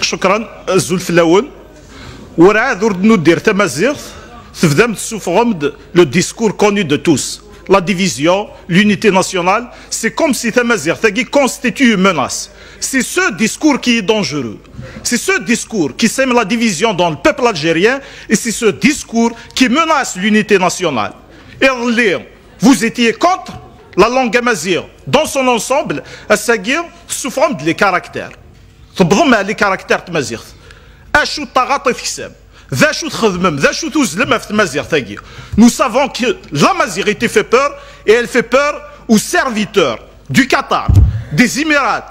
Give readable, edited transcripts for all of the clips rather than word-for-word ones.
شكرا زول فلاون وراه ورد ندير تمازيغ تفدم تسوفغم le discours connu de tous. La division, l'unité nationale, c'est comme si Tamazir constitue une menace. C'est ce discours qui est dangereux. C'est ce discours qui sème la division dans le peuple algérien et c'est ce discours qui menace l'unité nationale. Et vous étiez contre la langue amazigh dans son ensemble, à Sagir, sous forme de les caractères. Les caractères Tamazigh. Achou Tagati Fissem. Nous savons que la mazirité fait peur et elle fait peur aux serviteurs du Qatar, des Émirats,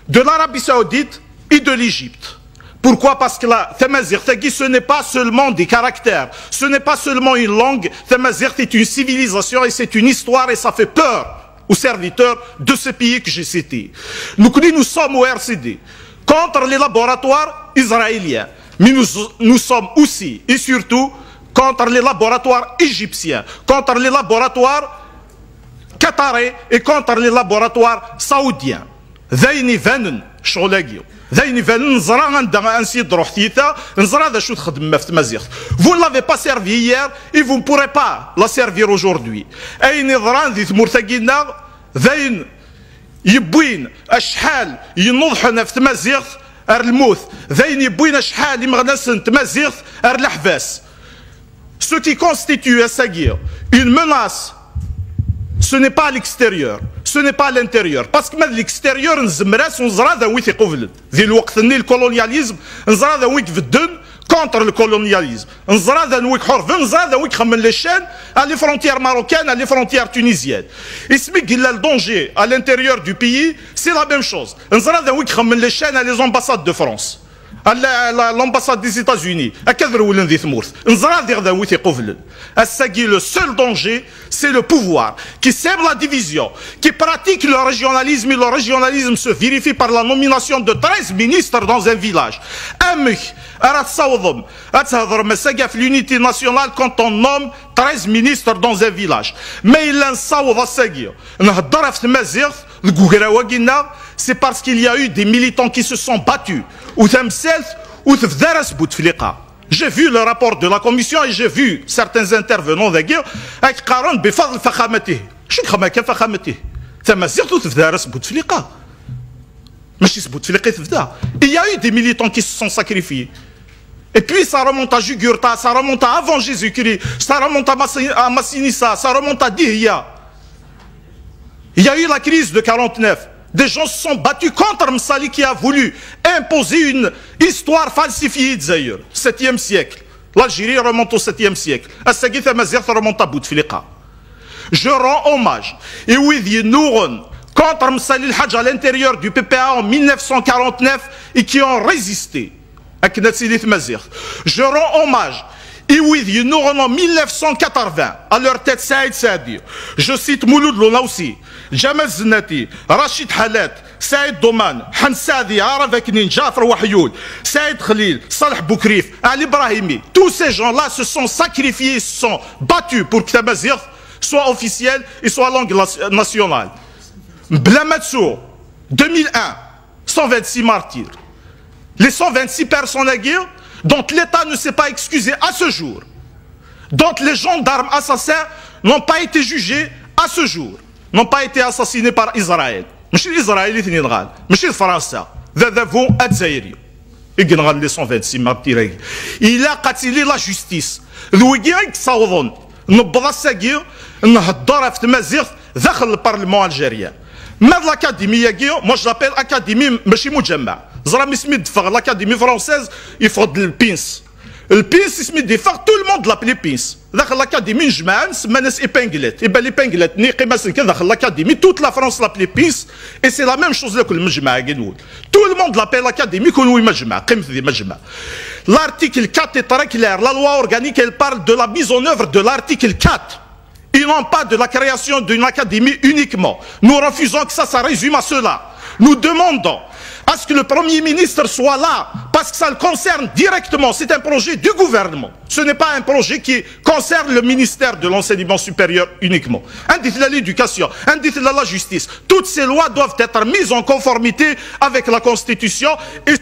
de l'Arabie Saoudite et de l'Égypte. Pourquoi? Parce que la Tamazigh, ce n'est pas seulement des caractères, ce n'est pas seulement une langue. Tamazigh est une civilisation et c'est une histoire et ça fait peur aux serviteurs de ce pays que j'ai cité. Nous sommes au RCD contre les laboratoires israéliens. Mais nous sommes aussi et surtout contre les laboratoires égyptiens, contre les laboratoires qatarais et contre les laboratoires saoudiens. Vous ne l'avez pas servi hier et vous ne pourrez pas la servir aujourd'hui. Ce qui constitue une menace, ce n'est pas à l'extérieur, ce n'est pas à l'intérieur. Parce que même l'extérieur, on le colonialisme, contre le colonialisme. Les chaînes à les frontières marocaines, à les frontières tunisiennes. Et ce qui est le danger à l'intérieur du pays, c'est la même chose. Les chaînes à les ambassades de France. L'ambassade des États-Unis, le seul danger, c'est le pouvoir qui sème la division, qui pratique le régionalisme, et le régionalisme se vérifie par la nomination de 13 ministres dans un village. L'unité nationale quand on nomme 13 ministres dans un village. Mais il a c'est parce qu'il y a eu des militants qui se sont battus. J'ai vu le rapport de la commission et j'ai vu certains intervenants il y a eu des militants qui se sont sacrifiés. Et puis ça remonte à Jugurtha, ça remonte à avant Jésus-Christ, ça remonte à Massinissa, ça remonte à Dihya. Il y a eu la crise de 49. Des gens se sont battus contre Msali qui a voulu imposer une histoire falsifiée d'ailleurs. 7e siècle. L'Algérie remonte au 7e siècle. Remonte à Bouteflika. Je rends hommage. Et oui, nous contre Msali el-Hajj à l'intérieur du PPA en 1949 et qui ont résisté. Je rends hommage. Et oui, nous en 1980, à leur tête Saïd Saadi. Je cite Mouloud Lonaoussi, Jamal Zenati, Rachid Halet, Saïd Doman, Hansadi, Araf Knin, Jafar Wahyoud, Saïd Khalil, Salah Boukrif, Ali Brahimi. Tous ces gens-là se sont sacrifiés, se sont battus pour que Tamazigh soit officiel et soit langue nationale. Blamatsou, 2001, 126 martyrs. Les 126 personnes à guerre dont l'État ne s'est pas excusé à ce jour, dont les gendarmes assassins n'ont pas été jugés à ce jour, n'ont pas été assassinés par Israël. Monsieur Israël, monsieur France, les 126 martyrs. Il a catilé la justice. Le Parlement algérien. Mais l'académie, moi je l'appelle académie Machimou Mujamma. L'académie française, il faut de l'PINS. Le PINS, il se met des phares, tout le monde l'appelle PINS. L'académie, je m'en épinglette. Et bien l'épinglette, l'académie, toute la France l'appelle PINS. Et c'est la même chose que le Majma. Tout le monde l'appelle l'académie comme le Majma. L'article 4 est très clair. La loi organique, elle parle de la mise en œuvre de l'article 4. Et non pas de la création d'une académie uniquement. Nous refusons que ça résume à cela. Nous demandons à ce que le Premier ministre soit là, parce que ça le concerne directement. C'est un projet du gouvernement. Ce n'est pas un projet qui concerne le ministère de l'enseignement supérieur uniquement. Un dit l'éducation, un dit la justice. Toutes ces lois doivent être mises en conformité avec la Constitution et